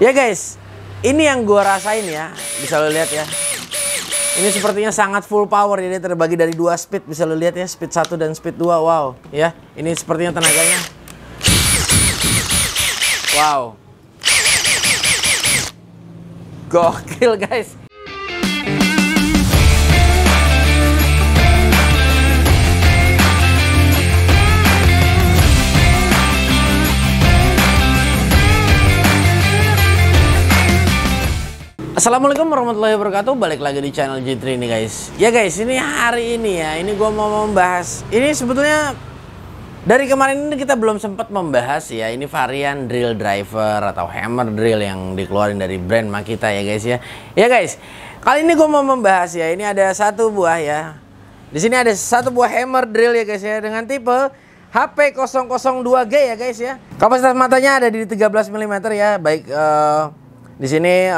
Ya guys, ini yang gua rasain ya. Bisa lo lihat ya. Ini sepertinya sangat full power ya. Dia terbagi dari 2 speed. Bisa lo lihat ya, speed 1 dan speed 2. Wow, ya. Ini sepertinya tenaganya. Wow. Gokil guys. Assalamualaikum warahmatullahi wabarakatuh. Balik lagi di channel G3 ini guys. Ya guys, ini hari ini ya, ini gue mau membahas. Ini sebetulnya dari kemarin ini kita belum sempat membahas ya. Ini varian drill driver atau hammer drill yang dikeluarin dari brand Makita ya guys ya. Ya guys, kali ini gue mau membahas ya. Ini ada satu buah ya. Di sini ada satu buah hammer drill ya guys ya, dengan tipe HP002G ya guys ya. Kapasitas matanya ada di 13 mm ya, baik di sini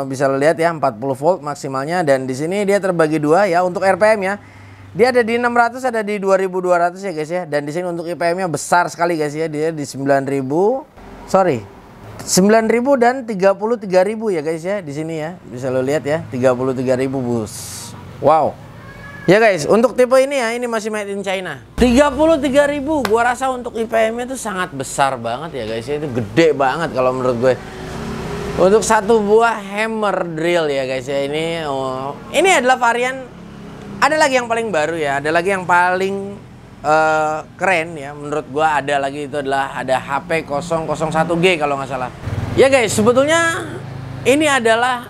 bisa lo lihat ya, 40 volt maksimalnya, dan di sini dia terbagi 2 ya untuk RPM ya. Dia ada di 600, ada di 2200 ya guys ya. Dan di sini untuk IPM-nya besar sekali guys ya. Dia di 9000 dan 33.000 ya guys ya di sini ya. Bisa lo lihat ya, 33.000 bus. Wow. Ya guys, untuk tipe ini ya, ini masih made in China. 33.000, gua rasa untuk IPM-nya itu sangat besar banget ya guys ya. Itu gede banget kalau menurut gue. Untuk satu buah hammer drill ya guys ya, ini adalah varian. Ada lagi yang paling baru ya, ada lagi yang paling keren ya menurut gua. Ada lagi, itu adalah ada HP001G kalau nggak salah. Ya guys, sebetulnya ini adalah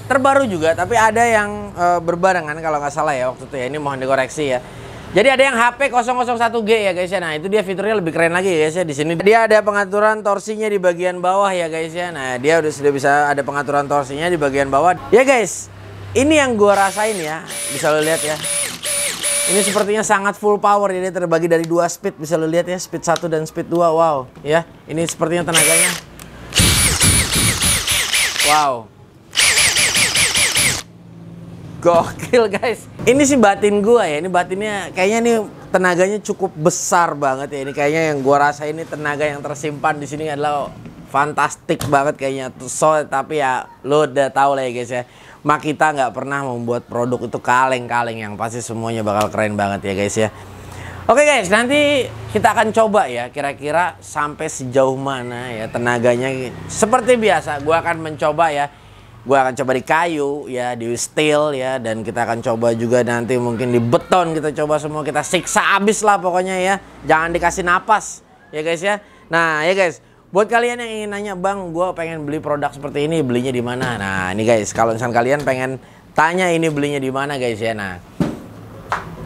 terbaru juga, tapi ada yang berbarengan kalau nggak salah ya waktu itu ya. Ini mohon dikoreksi ya. Jadi ada yang HP001G ya guys ya. Nah, itu dia fiturnya lebih keren lagi ya guys ya. Di sini dia ada pengaturan torsinya di bagian bawah ya guys ya. Nah, dia sudah bisa ada pengaturan torsinya di bagian bawah. Ya guys, ini yang gua rasain ya. Bisa lo lihat ya. Ini sepertinya sangat full power ya. Dia terbagi dari 2 speed. Bisa lo lihat ya, speed 1 dan speed 2. Wow, ya. Ini sepertinya tenaganya. Wow. Gokil guys. Ini sih batin gua ya. Ini batinnya kayaknya nih tenaganya cukup besar banget ya. Ini kayaknya yang gua rasa ini tenaga yang tersimpan di sini adalah fantastik banget kayaknya. So, tapi ya lo udah tahu lah ya guys ya. Makita nggak pernah membuat produk itu kaleng-kaleng, yang pasti semuanya bakal keren banget ya guys ya. Oke guys, nanti kita akan coba ya kira-kira sampai sejauh mana ya tenaganya. Seperti biasa, gua akan mencoba ya. Gue akan coba di kayu ya, di steel ya, dan kita akan coba juga nanti mungkin di beton. Kita coba semua, kita siksa abis lah pokoknya ya. Jangan dikasih napas ya guys ya. Nah ya guys, buat kalian yang ingin nanya, bang gue pengen beli produk seperti ini, belinya di mana? Nah ini guys, kalau misalnya kalian pengen tanya ini belinya di mana guys ya, nah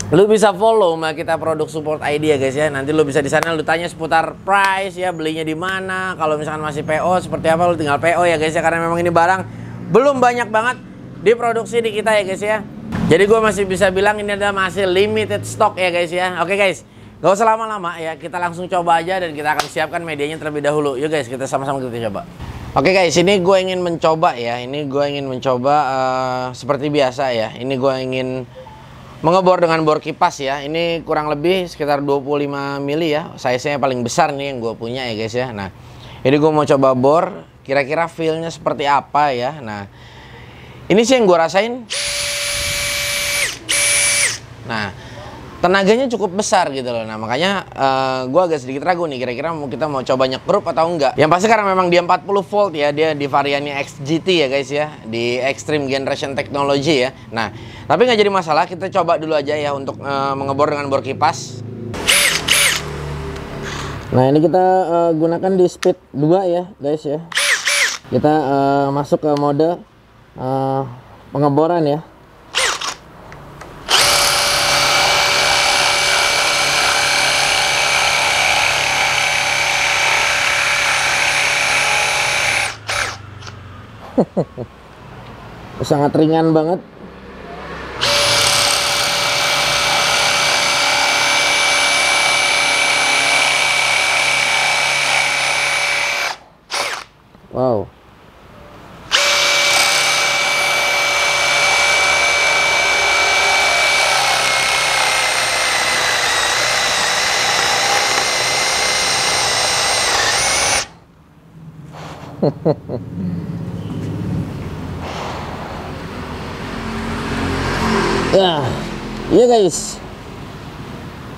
lu bisa follow Makita Produk Support ID ya guys ya. Nanti lu bisa di sana lu tanya seputar price ya, belinya di mana. Kalau misalkan masih PO seperti apa, lu tinggal PO ya guys ya, karena memang ini barang belum banyak banget diproduksi di kita ya guys ya. Jadi gue masih bisa bilang ini adalah masih limited stock ya guys ya. Oke guys, gak usah lama-lama ya, kita langsung coba aja dan kita akan siapkan medianya terlebih dahulu. Yuk guys, kita sama-sama kita coba. Oke guys, ini gue ingin mencoba ya. Ini gue ingin mencoba seperti biasa ya. Ini gue ingin mengebor dengan bor kipas ya. Ini kurang lebih sekitar 25 mili ya. Size-nya paling besar nih yang gue punya ya guys ya. Nah, ini gue mau coba bor. Kira-kira feel-nya seperti apa ya. Nah, ini sih yang gue rasain. Nah, tenaganya cukup besar gitu loh. Nah, makanya gue agak sedikit ragu nih. Kira-kira kita mau coba nyekrup atau enggak. Yang pasti karena memang dia 40 volt ya. Dia di variannya XGT ya guys ya. Di Extreme Generation Technology ya. Nah, tapi nggak jadi masalah. Kita coba dulu aja ya untuk mengebor dengan bor kipas. Nah, ini kita gunakan di speed 2 ya guys ya. Kita masuk ke mode pengeboran ya. Sangat ringan banget. Wow. Ya, iya guys.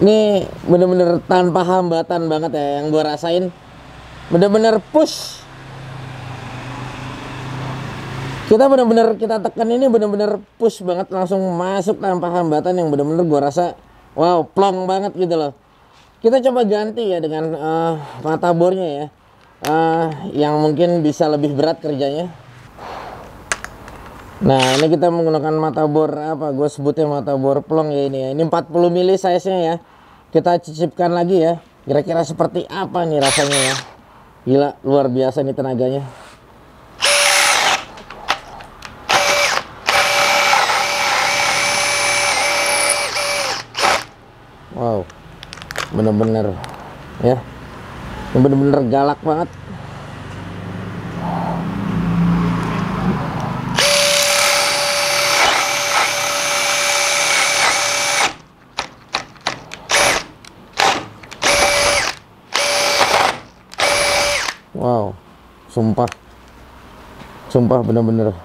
Ini bener-bener tanpa hambatan banget ya yang gue rasain. Bener-bener push. Kita bener-bener kita tekan ini bener-bener push banget, langsung masuk tanpa hambatan yang bener-bener gue rasa wow, plong banget gitu loh. Kita coba ganti ya dengan mata bornya ya. Yang mungkin bisa lebih berat kerjanya. Nah, ini kita menggunakan mata bor apa gue sebutnya mata bor plong ya ini ya. Ini 40 mili size nya ya. Kita cicipkan lagi ya. Kira-kira seperti apa nih rasanya ya. Gila, luar biasa nih tenaganya. Wow, bener-bener ya. Bener-bener galak banget. Wow, sumpah bener-bener.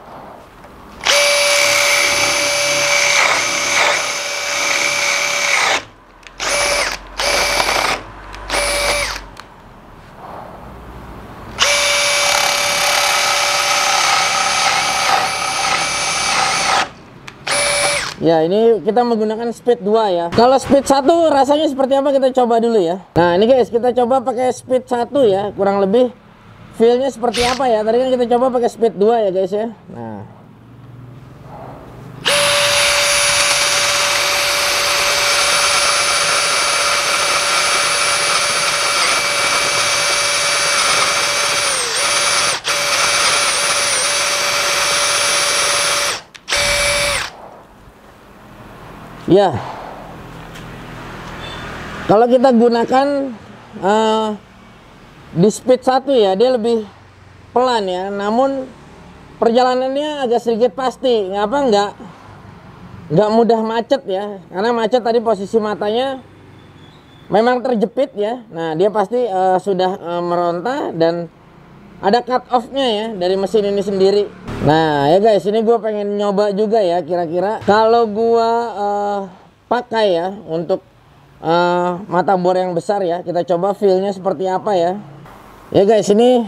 Ya, ini kita menggunakan speed 2 ya. Kalau speed 1 rasanya seperti apa kita coba dulu ya. Nah, ini guys, kita coba pakai speed 1 ya. Kurang lebih feel-nya seperti apa ya. Tadi kan kita coba pakai speed 2 ya guys ya. Nah. Ya, kalau kita gunakan di speed 1 ya, dia lebih pelan ya, namun perjalanannya agak sedikit pasti. Ngapa nggak mudah macet ya, karena macet tadi posisi matanya memang terjepit ya. Nah, dia pasti sudah meronta dan ada cut off-nya ya dari mesin ini sendiri. Nah ya guys, ini gue pengen nyoba juga ya, kira-kira kalau gue pakai ya untuk mata bor yang besar ya, kita coba feel-nya seperti apa ya. Ya guys, ini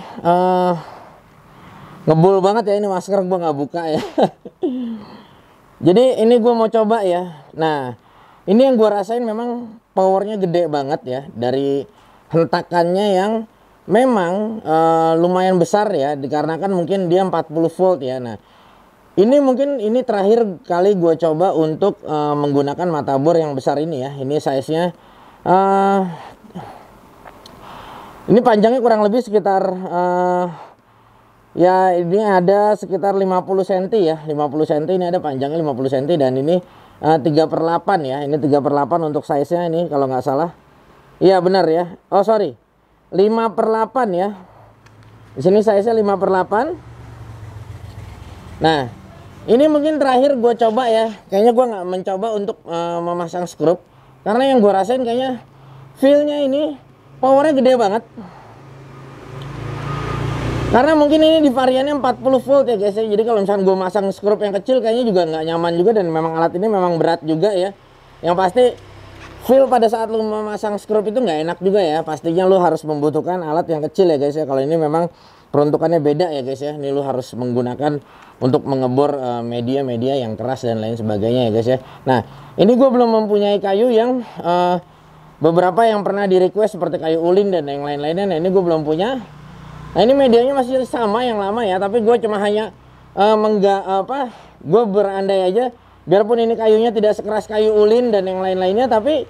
ngebul banget ya, ini masker gue nggak buka ya. Jadi ini gue mau coba ya. Nah, ini yang gue rasain memang powernya gede banget ya, dari hentakannya yang memang lumayan besar ya, dikarenakan mungkin dia 40 volt ya. Nah, ini mungkin ini terakhir kali gue coba untuk menggunakan mata bor yang besar ini ya. Ini size nya ini panjangnya kurang lebih sekitar ya, ini ada sekitar 50 cm ya, 50 cm ini ada panjangnya 50 cm, dan ini 3/8 ya. Ini 3/8 untuk size nya ini kalau nggak salah. Iya benar ya. Oh sorry, 5/8 ya. Di sini size-nya 5/8. Nah, ini mungkin terakhir gue coba ya. Kayaknya gue nggak mencoba untuk memasang skrup, karena yang gue rasain kayaknya feel-nya ini powernya gede banget. Karena mungkin ini di variannya 40 volt ya guys ya. Jadi kalau misalnya gue masang skrup yang kecil kayaknya juga nggak nyaman juga, dan memang alat ini memang berat juga ya. Yang pasti feel pada saat lu memasang skrup itu nggak enak juga ya. Pastinya lu harus membutuhkan alat yang kecil ya guys ya. Kalau ini memang peruntukannya beda ya guys ya. Ini lu harus menggunakan untuk mengebor media-media yang keras dan lain sebagainya ya guys ya. Nah, ini gue belum mempunyai kayu yang beberapa yang pernah di request seperti kayu ulin dan yang lain-lainnya. Nah, ini gue belum punya. Nah, ini medianya masih sama yang lama ya, tapi gue cuma hanya gue berandai aja, biarpun ini kayunya tidak sekeras kayu ulin dan yang lain-lainnya, tapi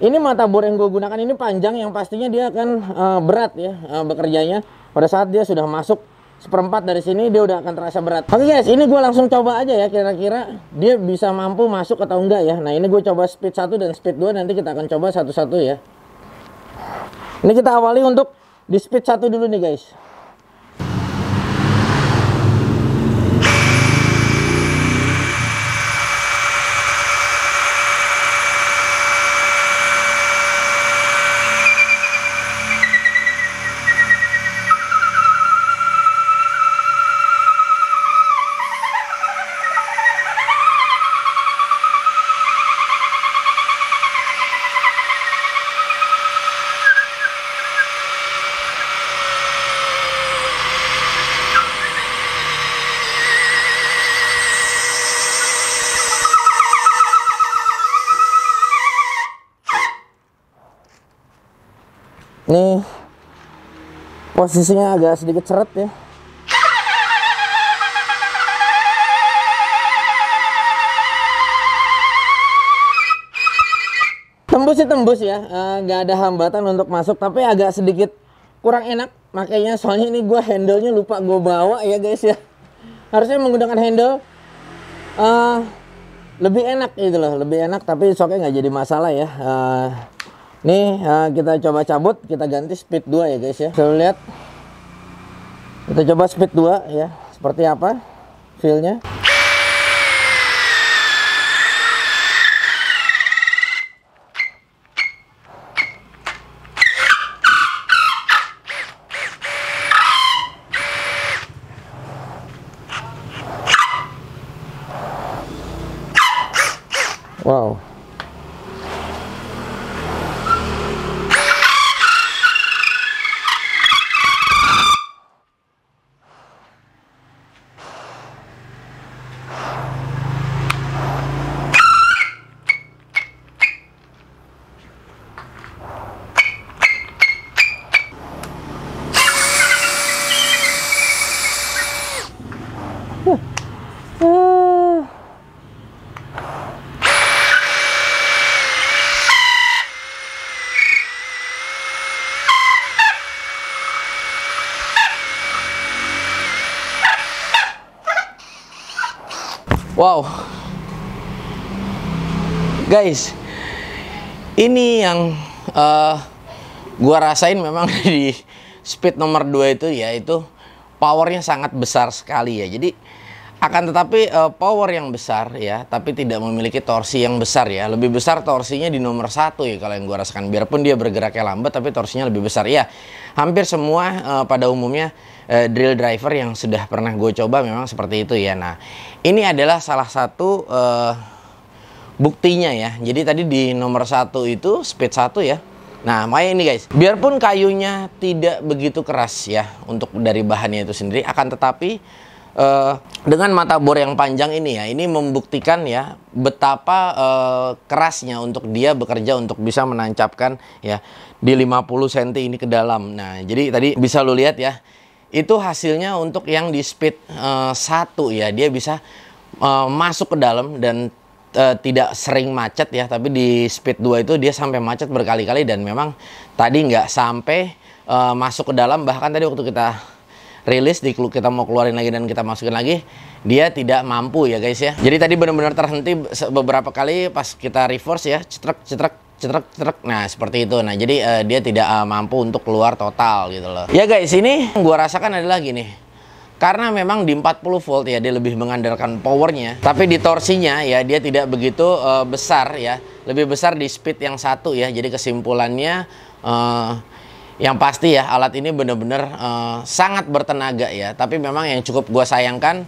ini mata bor yang gue gunakan ini panjang, yang pastinya dia akan berat ya bekerjanya. Pada saat dia sudah masuk 1/4 dari sini, dia udah akan terasa berat. Oke guys, ini gue langsung coba aja ya, kira-kira dia bisa mampu masuk atau enggak ya. Nah, ini gue coba speed 1 dan speed 2, nanti kita akan coba satu-satu ya. Ini kita awali untuk di speed 1 dulu nih guys. Posisinya agak sedikit seret ya. Tembus sih tembus ya, nggak ada hambatan untuk masuk, tapi agak sedikit kurang enak. Makanya soalnya ini gue handle-nya lupa gue bawa ya guys ya. Harusnya menggunakan handle lebih enak gitu loh, lebih enak, tapi soknya nggak jadi masalah ya. Nih kita coba cabut, kita ganti speed 2 ya guys ya. Kita lihat, kita coba speed 2 ya, seperti apa feel-nya. Wow. Wow, guys, ini yang gua rasain memang di speed nomor 2 itu, yaitu powernya sangat besar sekali ya. Jadi akan tetapi power yang besar ya, tapi tidak memiliki torsi yang besar ya. Lebih besar torsinya di nomor 1 ya kalau yang gua rasakan. Biarpun dia bergeraknya lambat, tapi torsinya lebih besar ya. Hampir semua pada umumnya drill driver yang sudah pernah gue coba memang seperti itu ya. Nah, ini adalah salah satu buktinya ya. Jadi tadi di nomor 1 itu speed 1 ya. Nah, makanya ini guys, biarpun kayunya tidak begitu keras ya untuk dari bahannya itu sendiri, akan tetapi dengan mata bor yang panjang ini ya, ini membuktikan ya betapa kerasnya untuk dia bekerja untuk bisa menancapkan ya di 50 cm ini ke dalam. Nah, jadi tadi bisa lo lihat ya, itu hasilnya untuk yang di speed 1 ya, dia bisa masuk ke dalam dan tidak sering macet ya. Tapi di speed 2 itu dia sampai macet berkali-kali, dan memang tadi nggak sampai masuk ke dalam. Bahkan tadi waktu kita rilis, kita mau keluarin lagi dan kita masukin lagi, dia tidak mampu ya guys ya. Jadi tadi benar-benar terhenti beberapa kali pas kita reverse ya, cetrek cetrek cetrek cetrek. Nah seperti itu. Nah jadi dia tidak mampu untuk keluar total gitu loh ya guys. Ini yang gua rasakan adalah gini, karena memang di 40 volt ya dia lebih mengandalkan powernya, tapi di torsinya ya dia tidak begitu besar ya, lebih besar di speed yang 1 ya. Jadi kesimpulannya yang pasti ya, alat ini benar-benar sangat bertenaga ya. Tapi memang yang cukup gue sayangkan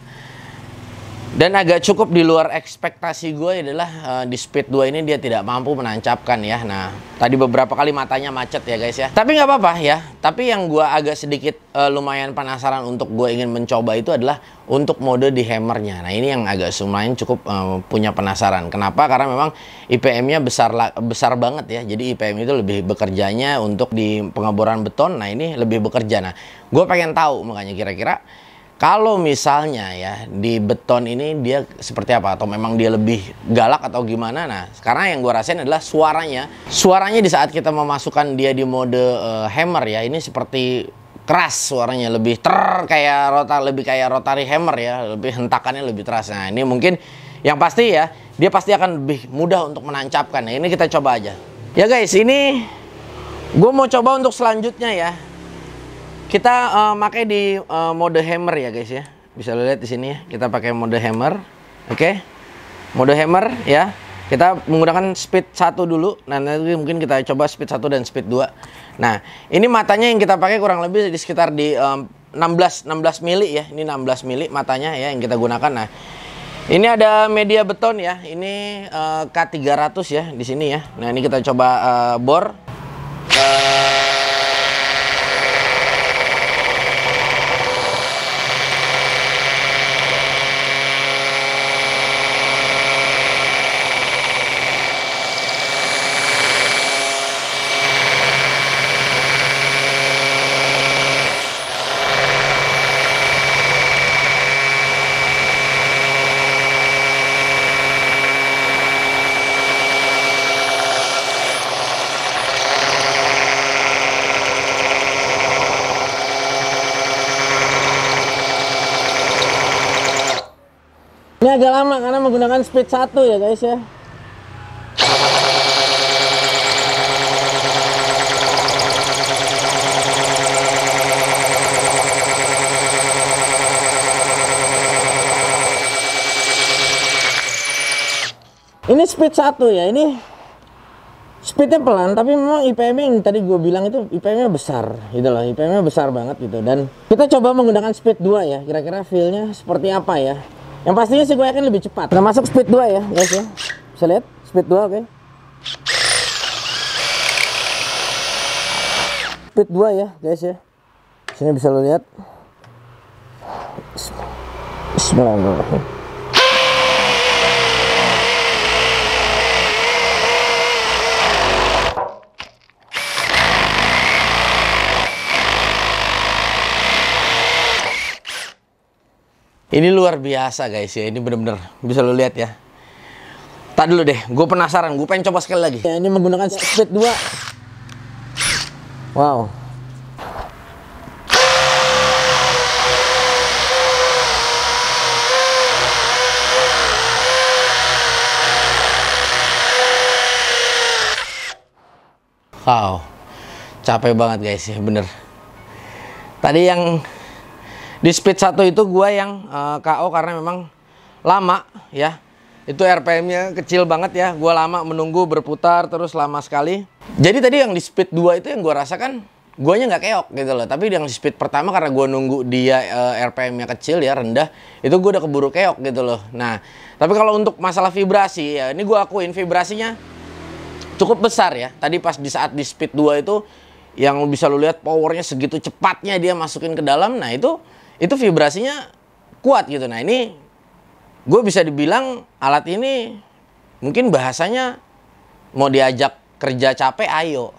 dan agak cukup di luar ekspektasi gue adalah di speed 2 ini dia tidak mampu menancapkan ya. Nah tadi beberapa kali matanya macet ya guys ya. Tapi nggak apa-apa ya. Tapi yang gue agak sedikit lumayan penasaran untuk gue ingin mencoba itu adalah untuk mode di hammernya. Nah ini yang agak lumayan cukup punya penasaran. Kenapa? Karena memang IPM-nya besar banget ya. Jadi IPM itu lebih bekerjanya untuk di pengeboran beton. Nah ini lebih bekerja. Nah gue pengen tahu makanya kira-kira kalau misalnya ya di beton ini dia seperti apa, atau memang dia lebih galak atau gimana. Nah karena yang gue rasain adalah suaranya di saat kita memasukkan dia di mode hammer ya, ini seperti keras suaranya, lebih kayak rotary hammer ya, lebih hentakannya lebih keras. Nah ini mungkin yang pasti ya, dia pasti akan lebih mudah untuk menancapkan. Nah ini kita coba aja ya guys. Ini gue mau coba untuk selanjutnya ya, kita pakai di mode hammer ya guys ya. Bisa lihat di sini ya, kita pakai mode hammer. Oke. Mode hammer ya. Kita menggunakan speed 1 dulu. Nah, nanti mungkin kita coba speed 1 dan speed 2. Nah, ini matanya yang kita pakai kurang lebih di sekitar di 16 mili ya. Ini 16 mili matanya ya yang kita gunakan. Nah, ini ada media beton ya. Ini K300 ya di sini ya. Nah, ini kita coba bor. Ini agak lama karena menggunakan speed 1 ya guys ya. Ini speed 1 ya, ini speednya pelan, tapi memang IPM yang tadi gue bilang itu IPM-nya besar gitu loh, IPM-nya besar banget gitu. Dan kita coba menggunakan speed 2 ya, kira-kira feel-nya seperti apa ya. Yang pastinya sih gue yakin lebih cepat. Kita masuk speed 2 ya guys ya, bisa lihat speed 2, oke. Speed 2 ya guys ya, sini bisa lo lihat. Bismillahirrahmanirrahim. Ini luar biasa guys ya, ini bener-bener bisa lo lihat ya. Tak dulu deh, gue penasaran, gue pengen coba sekali lagi. Ya, ini menggunakan speed 2. Wow. Wow, capek banget guys ya, bener. Tadi yang di speed 1 itu gua yang KO karena memang lama ya. Itu RPM-nya kecil banget ya. Gua lama menunggu berputar terus lama sekali. Jadi tadi yang di speed 2 itu yang gua rasakan guanya nggak keok gitu loh. Tapi yang di speed pertama karena gua nunggu dia RPM-nya kecil ya, rendah, itu gua udah keburu keok gitu loh. Nah, tapi kalau untuk masalah vibrasi ya, ini gua akuin vibrasinya cukup besar ya. Tadi pas di saat di speed 2 itu yang bisa lu lihat powernya segitu cepatnya dia masukin ke dalam. Nah, itu vibrasinya kuat gitu. Nah, ini gue bisa dibilang alat ini mungkin bahasanya mau diajak kerja capek ayo.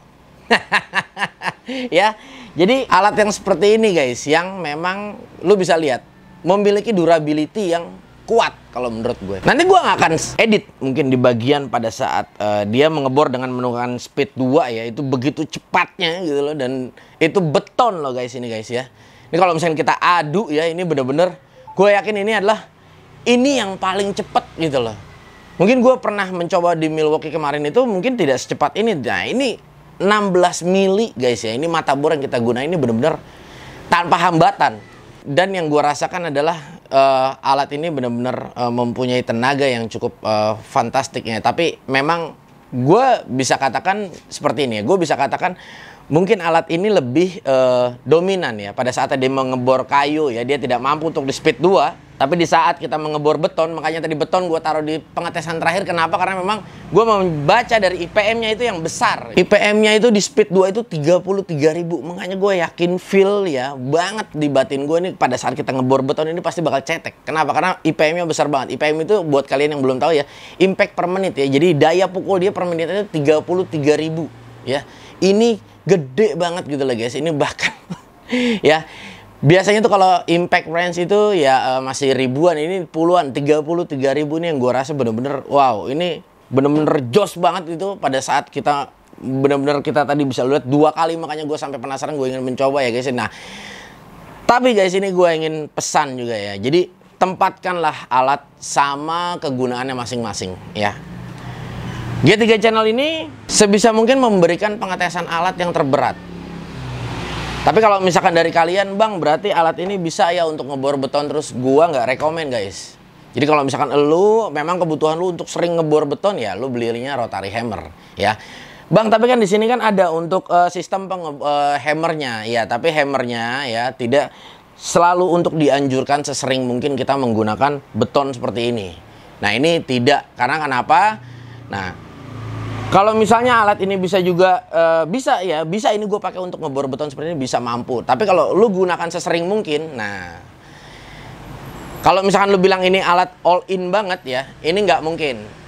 Ya, jadi alat yang seperti ini guys, yang memang lu bisa lihat memiliki durability yang kuat kalau menurut gue. Nanti gue nggak akan edit mungkin di bagian pada saat dia mengebor dengan menggunakan speed 2 ya, itu begitu cepatnya gitu loh, dan itu beton loh guys ini guys ya. Ini kalau misalnya kita adu ya, ini bener-bener gue yakin ini yang paling cepet gitu loh. Mungkin gue pernah mencoba di Milwaukee kemarin itu mungkin tidak secepat ini. Nah, ini 16 mili guys ya. Ini mata bor yang kita gunain ini bener-bener tanpa hambatan. Dan yang gue rasakan adalah alat ini bener-bener mempunyai tenaga yang cukup fantastiknya. Tapi memang gue bisa katakan seperti ini ya. Gue bisa katakan mungkin alat ini lebih dominan ya. Pada saat dia mengebor kayu ya, dia tidak mampu untuk di speed 2. Tapi di saat kita mengebor beton, makanya tadi beton gue taruh di pengetesan terakhir. Kenapa? Karena memang gue membaca dari IPM-nya itu yang besar. IPM-nya itu di speed 2 itu 33.000. Makanya gue yakin feel ya banget di batin gue nih pada saat kita ngebor beton ini pasti bakal cetek. Kenapa? Karena IPM-nya besar banget. IPM itu buat kalian yang belum tahu ya, impact per menit ya. Jadi daya pukul dia per menit itu 33.000 ya. Ini gede banget gitu loh guys. Ini bahkan ya, biasanya tuh kalau impact range itu ya masih ribuan, ini puluhan, 33.000 nih yang gue rasa bener-bener wow, ini bener-bener jos banget itu pada saat kita bener-bener kita tadi bisa lihat 2 kali, makanya gue sampai penasaran, gue ingin mencoba ya guys. Nah, tapi guys ini gue ingin pesan juga ya, jadi tempatkanlah alat sama kegunaannya masing-masing ya. G3 channel ini sebisa mungkin memberikan pengetesan alat yang terberat. Tapi kalau misalkan dari kalian, bang, berarti alat ini bisa ya untuk ngebor beton, terus gua nggak rekomen guys. Jadi kalau misalkan lu memang kebutuhan lu untuk sering ngebor beton ya, lu belinya rotary hammer ya. Bang, tapi kan di sini kan ada untuk sistem hammernya ya, tapi hammernya ya tidak selalu untuk dianjurkan sesering mungkin kita menggunakan beton seperti ini. Nah, ini tidak, karena kenapa? Nah, kalau misalnya alat ini bisa juga bisa ini gue pakai untuk ngebor beton seperti ini, bisa mampu. Tapi kalau lu gunakan sesering mungkin, nah kalau misalkan lu bilang ini alat all in banget ya, ini nggak mungkin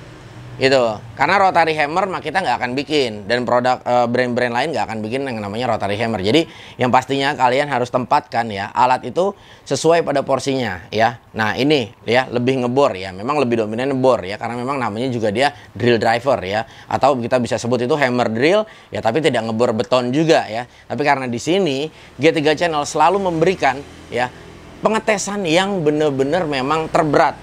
gitu. Karena rotary hammer mah kita nggak akan bikin, dan produk brand-brand lain nggak akan bikin yang namanya rotary hammer. Jadi yang pastinya kalian harus tempatkan ya alat itu sesuai pada porsinya ya. Nah, ini ya lebih ngebor ya, memang lebih dominan ngebor ya, karena memang namanya juga dia drill driver ya, atau kita bisa sebut itu hammer drill ya, tapi tidak ngebor beton juga ya. Tapi karena di sini G3 Channel selalu memberikan ya pengetesan yang benar-benar memang terberat.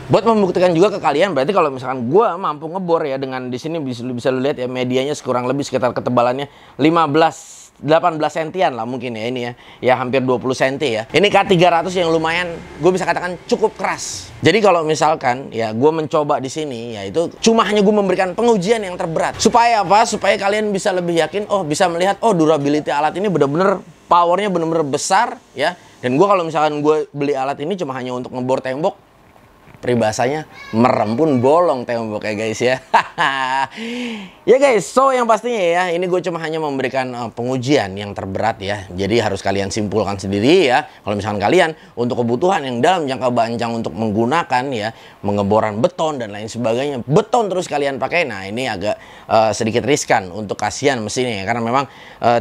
Buat membuktikan juga ke kalian, berarti kalau misalkan gue mampu ngebor ya dengan di sini bisa lu lihat ya medianya kurang lebih sekitar ketebalannya 18 sentian lah mungkin ya ini ya. Ya hampir 20 senti ya. Ini K300 yang lumayan gue bisa katakan cukup keras. Jadi kalau misalkan ya gue mencoba di sini ya itu cuma hanya gue memberikan pengujian yang terberat. Supaya apa? Supaya kalian bisa lebih yakin, oh bisa melihat oh durability alat ini bener-bener powernya bener-bener besar ya. Dan gue kalau misalkan gue beli alat ini cuma hanya untuk ngebor tembok, peribahasanya merem pun bolong tembok ya guys ya. Ya guys, so yang pastinya ya ini gue cuma hanya memberikan pengujian yang terberat ya. Jadi harus kalian simpulkan sendiri ya. Kalau misalkan kalian untuk kebutuhan yang dalam jangka panjang untuk menggunakan ya mengeboran beton dan lain sebagainya, beton terus kalian pakai, nah ini agak sedikit riskan untuk kasihan mesinnya ya, karena memang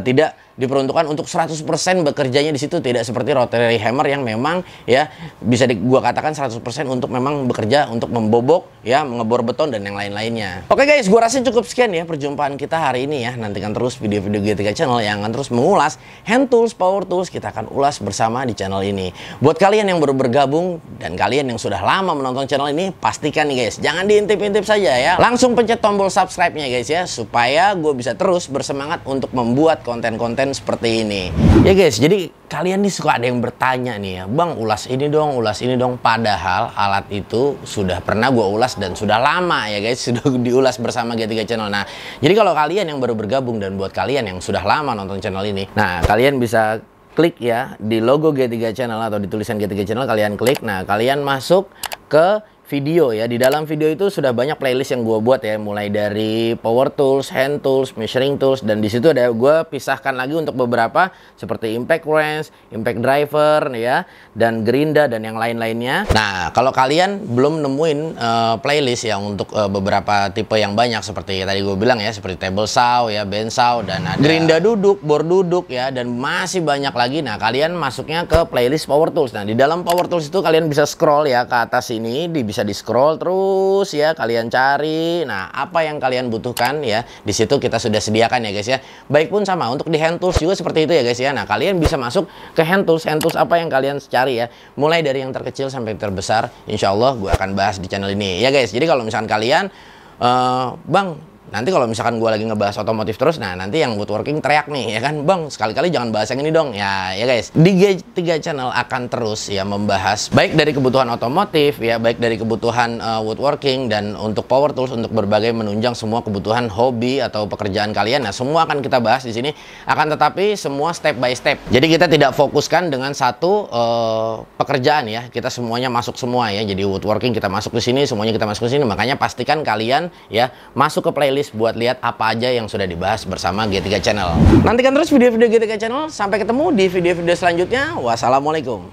tidak diperuntukkan untuk 100% bekerjanya di situ, tidak seperti rotary hammer yang memang ya bisa gua katakan 100% untuk memang bekerja untuk membobok ya, mengebor beton dan yang lain-lainnya. Oke guys, gua rasa cukup sekian ya perjumpaan kita hari ini ya. Nantikan terus video-video G3 Channel yang akan terus mengulas hand tools, power tools, kita akan ulas bersama di channel ini. Buat kalian yang baru bergabung dan kalian yang sudah lama menonton channel ini, pastikan nih guys, jangan diintip-intip saja ya. Langsung pencet tombol subscribe-nya guys ya, supaya gue bisa terus bersemangat untuk membuat konten-konten seperti ini. Ya guys, jadi kalian nih suka ada yang bertanya nih ya, Bang ulas ini dong, padahal alat itu sudah pernah gue ulas dan sudah lama ya guys, sudah diulas bersama G3 Channel. Nah, jadi kalau kalian yang baru bergabung dan buat kalian yang sudah lama nonton channel ini, nah kalian bisa klik ya di logo G3 Channel atau di tulisan G3 Channel, kalian klik, nah kalian masuk ke video ya. Di dalam video itu sudah banyak playlist yang gue buat ya, mulai dari power tools, hand tools, measuring tools, dan di situ ada gue pisahkan lagi untuk beberapa seperti impact wrench, impact driver ya, dan gerinda dan yang lain-lainnya. Nah, kalau kalian belum nemuin playlist yang untuk beberapa tipe yang banyak seperti tadi gue bilang ya, seperti table saw ya, band saw, dan ada gerinda duduk, bor duduk ya, dan masih banyak lagi. Nah, kalian masuknya ke playlist power tools. Nah, di dalam power tools itu kalian bisa scroll ya ke atas ini, bisa di scroll terus ya, kalian cari nah apa yang kalian butuhkan ya, di situ kita sudah sediakan ya guys ya. Baik pun sama untuk di hand tools juga seperti itu ya guys ya. Nah, kalian bisa masuk ke hand tools apa yang kalian cari ya, mulai dari yang terkecil sampai terbesar, insya Allah gue akan bahas di channel ini ya guys. Jadi kalau misalkan kalian Bang, nanti kalau misalkan gue lagi ngebahas otomotif terus, nah nanti yang woodworking teriak nih ya kan, Bang sekali-kali jangan bahas yang ini dong ya. Ya guys, di G3 Channel akan terus ya membahas baik dari kebutuhan otomotif ya, baik dari kebutuhan woodworking, dan untuk power tools untuk berbagai menunjang semua kebutuhan hobi atau pekerjaan kalian. Nah, semua akan kita bahas di sini, akan tetapi semua step by step. Jadi kita tidak fokuskan dengan satu pekerjaan ya, kita semuanya masuk semua ya. Jadi woodworking kita masuk ke sini, semuanya kita masuk ke sini. Makanya pastikan kalian ya masuk ke playlist buat lihat apa aja yang sudah dibahas bersama G3 Channel. Nantikan terus video-video G3 Channel. Sampai ketemu di video-video selanjutnya. Wassalamualaikum.